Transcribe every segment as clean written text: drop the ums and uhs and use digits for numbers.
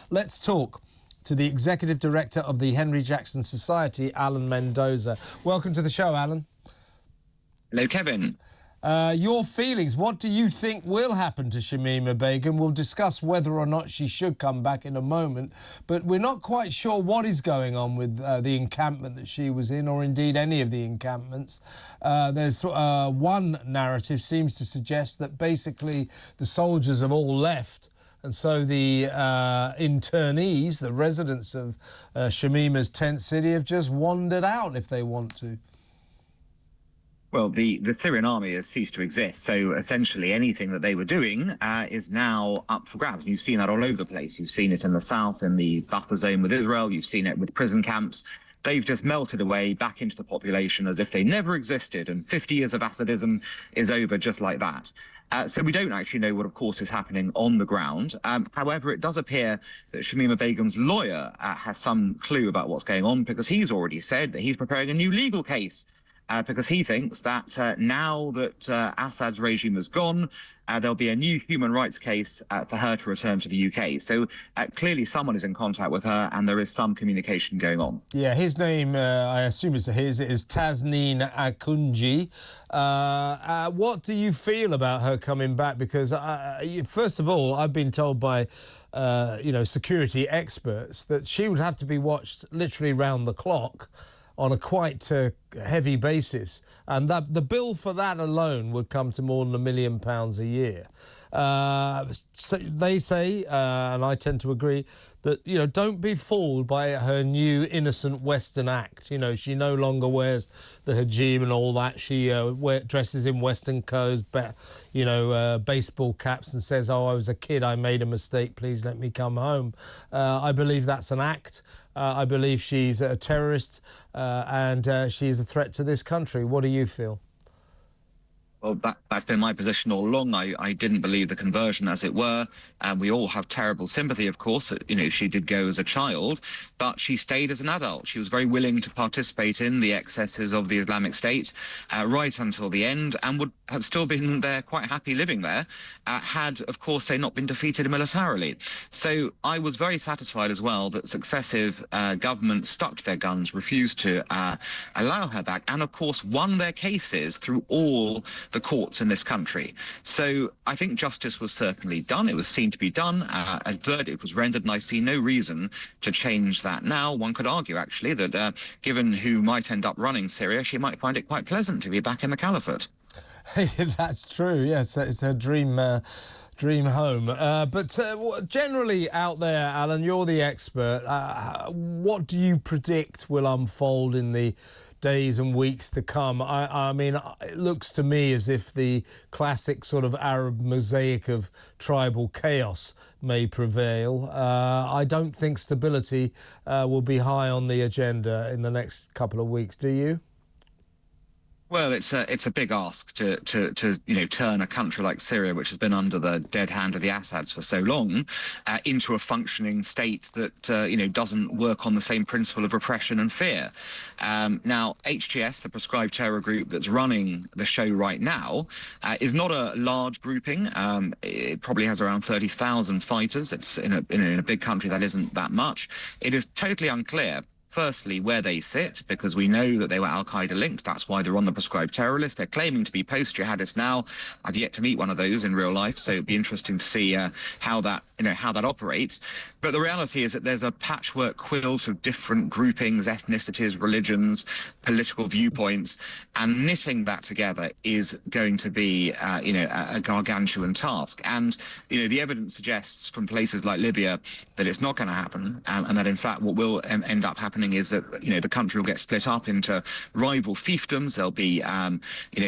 Let's talk to the Executive Director of the Henry Jackson Society, Alan Mendoza. Welcome to the show, Alan. Hello, Kevin. Your feelings, what do you think will happen to Shamima Begum? We'll discuss whether or not she should come back in a moment, but we're not quite sure what is going on with the encampment that she was in, or indeed any of the encampments. There's one narrative seems to suggest that basically the soldiers have all left, and so the internees, the residents of Shamima's tent city, have just wandered out if they want to. Well, the Syrian army has ceased to exist, so essentially anything that they were doing is now up for grabs. And you've seen that all over the place. You've seen it in the south, in the buffer zone with Israel. You've seen it with prison camps. They've just melted away back into the population as if they never existed, and 50 years of Assadism is over just like that. So we don't actually know what, of course, is happening on the ground. However, it does appear that Shamima Begum's lawyer has some clue about what's going on, because he's already said that he's preparing a new legal case. Because he thinks that now that Assad's regime is gone, there'll be a new human rights case for her to return to the UK. So clearly someone is in contact with her, and there is some communication going on. Yeah, his name, I assume it's his, is Tasneem Akunji. What do you feel about her coming back? Because, first of all, I've been told by, security experts that she would have to be watched literally round the clock on a quite heavy basis, and that the bill for that alone would come to more than £1 million a year. So they say, and I tend to agree, that, don't be fooled by her new innocent Western act. She no longer wears the hijab and all that. She dresses in Western clothes, baseball caps, and says, "Oh, I was a kid, I made a mistake, please let me come home." I believe that's an act. I believe she's a terrorist and she's a threat to this country. What do you feel? Well, that's been my position all along. I didn't believe the conversion, as it were. We all have terrible sympathy, of course. She did go as a child, but she stayed as an adult. She was very willing to participate in the excesses of the Islamic State right until the end, and would have still been there quite happy living there had, of course, they not been defeated militarily. So I was very satisfied as well that successive governments stuck to their guns, refused to allow her back, and, of course, won their cases through all the courts in this country. So I think justice was certainly done. It was seen to be done. A verdict was rendered, and I see no reason to change that now. One could argue, actually, that given who might end up running Syria, she might find it quite pleasant to be back in the caliphate. That's true, yes. It's her dream home. But generally out there, Alan, you're the expert. What do you predict will unfold in the days and weeks to come? I mean, it looks to me as if the classic sort of Arab mosaic of tribal chaos may prevail. I don't think stability will be high on the agenda in the next couple of weeks. Do you? Well, it's a big ask to turn a country like Syria, which has been under the dead hand of the Assads for so long, into a functioning state that doesn't work on the same principle of repression and fear. Now, HTS, the proscribed terror group that's running the show right now, is not a large grouping. It probably has around 30,000 fighters. It's in a big country that isn't that much. It is totally unclear, firstly, where they sit, because we know that they were al-Qaeda linked. That's why they're on the proscribed terror list. They're claiming to be post-jihadists now. I've yet to meet one of those in real life, so it'd be interesting to see how that operates. But the reality is that there's a patchwork quilt of different groupings, ethnicities, religions, political viewpoints, and knitting that together is going to be, a gargantuan task. And, the evidence suggests from places like Libya that it's not going to happen, and that, in fact, what will end up happening is that, the country will get split up into rival fiefdoms. There'll be,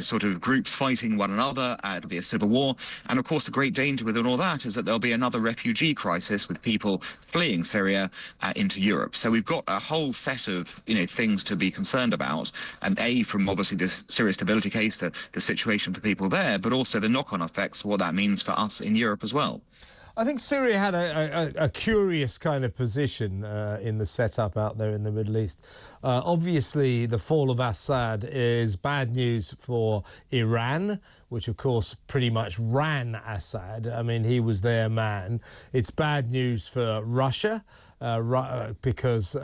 sort of groups fighting one another. It'll be a civil war. And, of course, the great danger within all that is that there'll be another refugee crisis with people fleeing Syria into Europe. So we've got a whole set of, things to be concerned about. And from obviously this Syria stability case, the situation for people there, but also the knock-on effects, what that means for us in Europe as well. I think Syria had a curious kind of position in the setup out there in the Middle East. Obviously, the fall of Assad is bad news for Iran, which, of course, pretty much ran Assad. I mean, he was their man. It's bad news for Russia because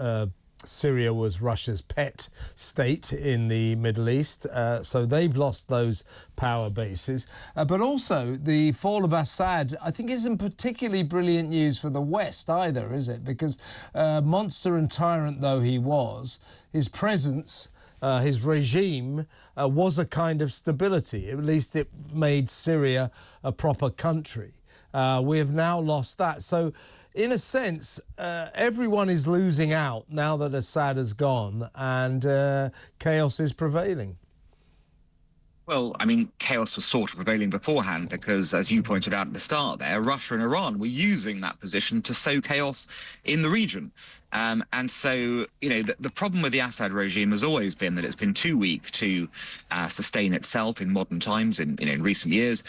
Syria was Russia's pet state in the Middle East, so they've lost those power bases. But also, the fall of Assad, I think, isn't particularly brilliant news for the West either, is it? Because monster and tyrant though he was, his presence, his regime was a kind of stability. At least it made Syria a proper country. We have now lost that. So, in a sense, everyone is losing out now that Assad has gone and chaos is prevailing. Well, I mean, chaos was sort of prevailing beforehand because, as you pointed out at the start there, Russia and Iran were using that position to sow chaos in the region. And so, the problem with the Assad regime has always been that it's been too weak to sustain itself in modern times, in recent years,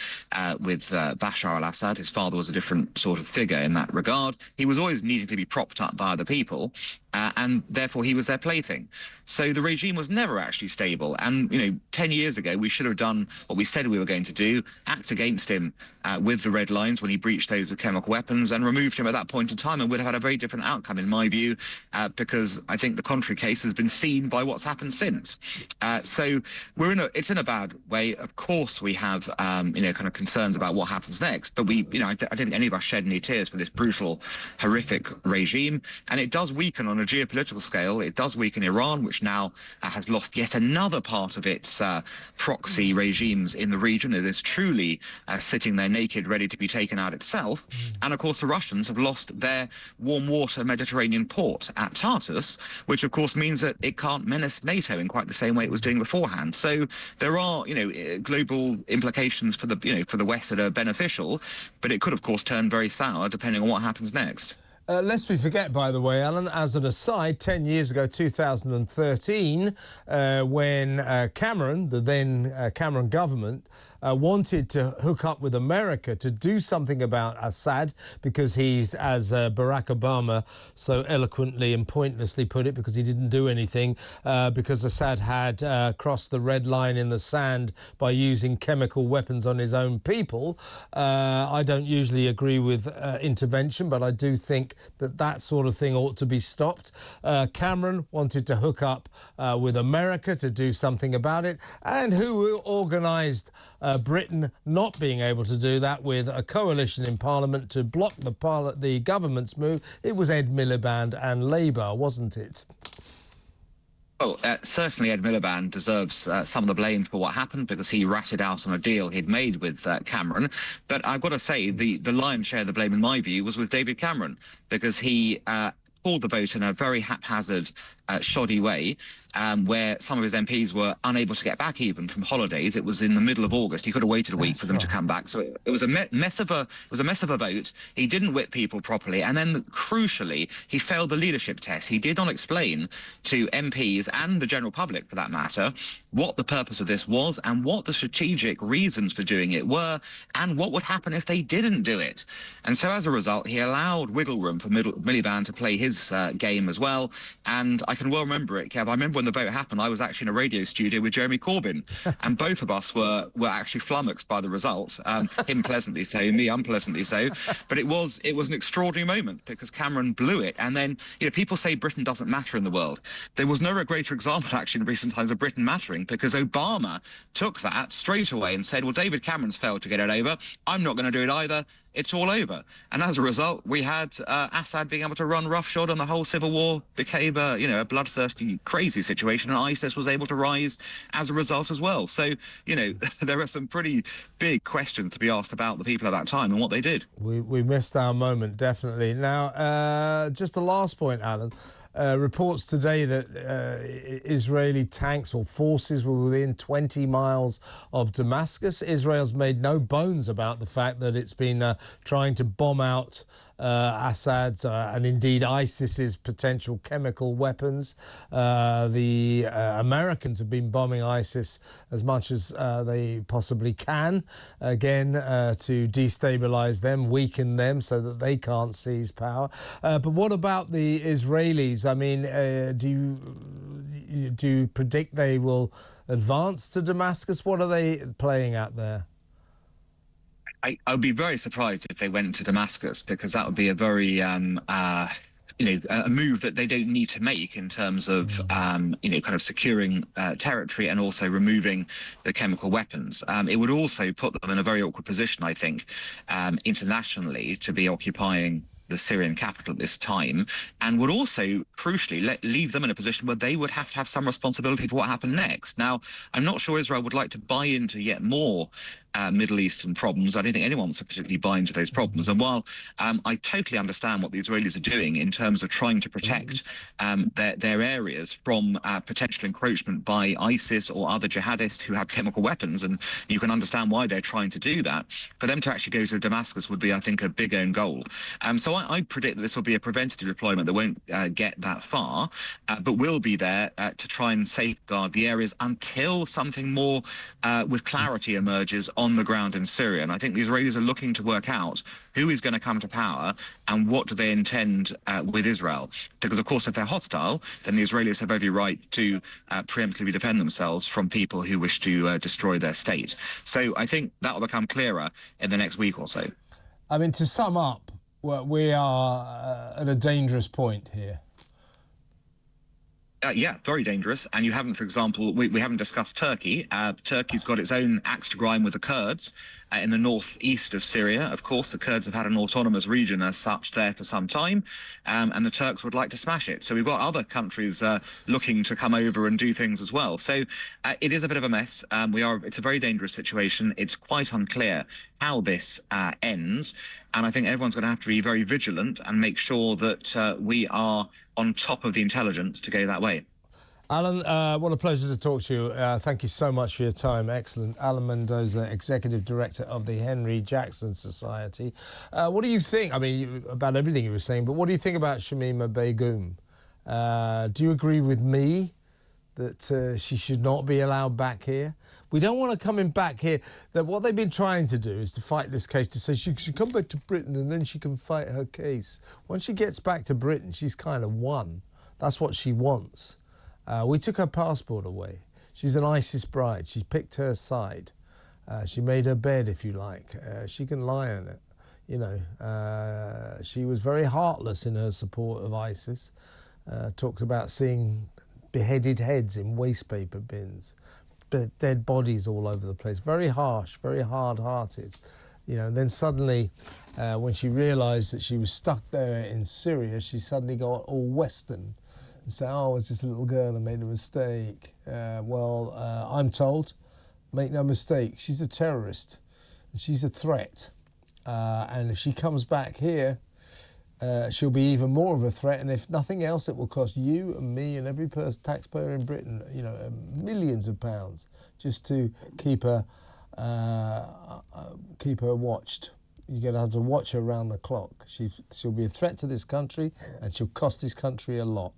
with Bashar al-Assad. His father was a different sort of figure in that regard. He was always needing to be propped up by other people, and therefore he was their plaything. So the regime was never actually stable. And, 10 years ago, we should have done what we said we were going to do, act against him with the red lines when he breached those with chemical weapons, and removed him at that point in time, and would have had a very different outcome, in my view. Because I think the contrary case has been seen by what's happened since. So it's in a bad way. Of course, we have kind of concerns about what happens next. But I don't think any of us shed any tears for this brutal, horrific regime. And it does weaken on a geopolitical scale. It does weaken Iran, which now has lost yet another part of its proxy regimes in the region. It is truly sitting there naked, ready to be taken out itself. And of course, the Russians have lost their warm water Mediterranean port at Tartus, which of course means that it can't menace NATO in quite the same way it was doing beforehand. So there are, global implications for the West that are beneficial, but it could of course turn very sour depending on what happens next. Lest we forget, by the way, Alan, as an aside, 10 years ago, 2013, when Cameron, the then Cameron government, wanted to hook up with America to do something about Assad because he's, as Barack Obama so eloquently and pointlessly put it, because he didn't do anything, because Assad had crossed the red line in the sand by using chemical weapons on his own people. I don't usually agree with intervention, but I do think that sort of thing ought to be stopped. Cameron wanted to hook up with America to do something about it, and who organised Britain not being able to do that with a coalition in Parliament to block the government's move? It was Ed Miliband and Labour, wasn't it? Well, certainly Ed Miliband deserves some of the blame for what happened because he ratted out on a deal he'd made with Cameron. But I've got to say, the lion's share of the blame, in my view, was with David Cameron, because he called the vote in a very haphazard, shoddy way, where some of his MPs were unable to get back even from holidays. It was in the middle of August. He could have waited a week for them to come back. So it was a mess of a vote. He didn't whip people properly, and then crucially, he failed the leadership test. He did not explain to MPs and the general public, for that matter, what the purpose of this was and what the strategic reasons for doing it were, and what would happen if they didn't do it. And so as a result, he allowed wiggle room for Miliband to play his game as well. And I can well remember it, Kev. I remember when the vote happened, I was actually in a radio studio with Jeremy Corbyn, and both of us were actually flummoxed by the result. Him pleasantly so, me unpleasantly so. But it was an extraordinary moment because Cameron blew it. And then, people say Britain doesn't matter in the world. There was never a greater example, actually, in recent times of Britain mattering, because Obama took that straight away and said, well, David Cameron's failed to get it over. I'm not going to do it either. It's all over. And as a result, we had Assad being able to run roughshod, and the whole civil war became a bloodthirsty, crazy situation, and ISIS was able to rise as a result as well. So, there are some pretty big questions to be asked about the people at that time and what they did. We missed our moment, definitely. Now, just the last point, Alan. reports today that Israeli tanks or forces were within 20 miles of Damascus. Israel's made no bones about the fact that it's been trying to bomb out Assad's and indeed ISIS's potential chemical weapons. The Americans have been bombing ISIS as much as they possibly can, again, to destabilize them, weaken them so that they can't seize power. But what about the Israelis? I mean, do you predict they will advance to Damascus? What are they playing at there? I would be very surprised if they went to Damascus, because that would be a very a move that they don't need to make in terms of kind of securing territory and also removing the chemical weapons. It would also put them in a very awkward position, I think, internationally, to be occupying the Syrian capital at this time, and would also crucially leave them in a position where they would have to have some responsibility for what happened next. Now, I'm not sure Israel would like to buy into yet more Middle Eastern problems. I don't think anyone wants to particularly buy into those problems. And while I totally understand what the Israelis are doing in terms of trying to protect their areas from potential encroachment by ISIS or other jihadists who have chemical weapons, and you can understand why they're trying to do that, for them to actually go to Damascus would be, I think, a big own goal. So I predict that this will be a preventative deployment that won't get that far, but will be there to try and safeguard the areas until something more with clarity emerges on the ground in Syria. And I think the Israelis are looking to work out who is going to come to power and what do they intend with Israel. Because, of course, if they're hostile, then the Israelis have every right to preemptively defend themselves from people who wish to destroy their state. So I think that will become clearer in the next week or so. I mean, to sum up, we are at a dangerous point here. Yeah, very dangerous. And you haven't, for example, we haven't discussed Turkey. Turkey's got its own axe to grind with the Kurds in the northeast of Syria. Of course, the Kurds have had an autonomous region as such there for some time, and the Turks would like to smash it. So we've got other countries looking to come over and do things as well. So it is a bit of a mess. It's a very dangerous situation. It's quite unclear how this ends. And I think everyone's going to have to be very vigilant and make sure that we are on top of the intelligence to go that way. Alan, what a pleasure to talk to you. Thank you so much for your time. Excellent. Alan Mendoza, Executive Director of the Henry Jackson Society. What do you think, I mean, about everything you were saying, but what do you think about Shamima Begum? Do you agree with me that she should not be allowed back here? We don't want her coming back here. That what they've been trying to do is to fight this case, to say she should come back to Britain and then she can fight her case. Once she gets back to Britain, she's kind of won. That's what she wants. We took her passport away. She's an ISIS bride. She picked her side. She made her bed, if you like. She can lie on it. You know, she was very heartless in her support of ISIS. Talked about seeing beheaded heads in waste paper bins, dead bodies all over the place. Very harsh, very hard-hearted. You know, and then suddenly, when she realised that she was stuck there in Syria, she suddenly got all Western and said, oh, I was just a little girl and made a mistake. I'm told, make no mistake, she's a terrorist. She's a threat. And if she comes back here, she'll be even more of a threat, and if nothing else, it will cost you and me and every taxpayer in Britain, you know, millions of pounds just to keep her watched. You're going to have to watch her around the clock. She'll be a threat to this country, and she'll cost this country a lot.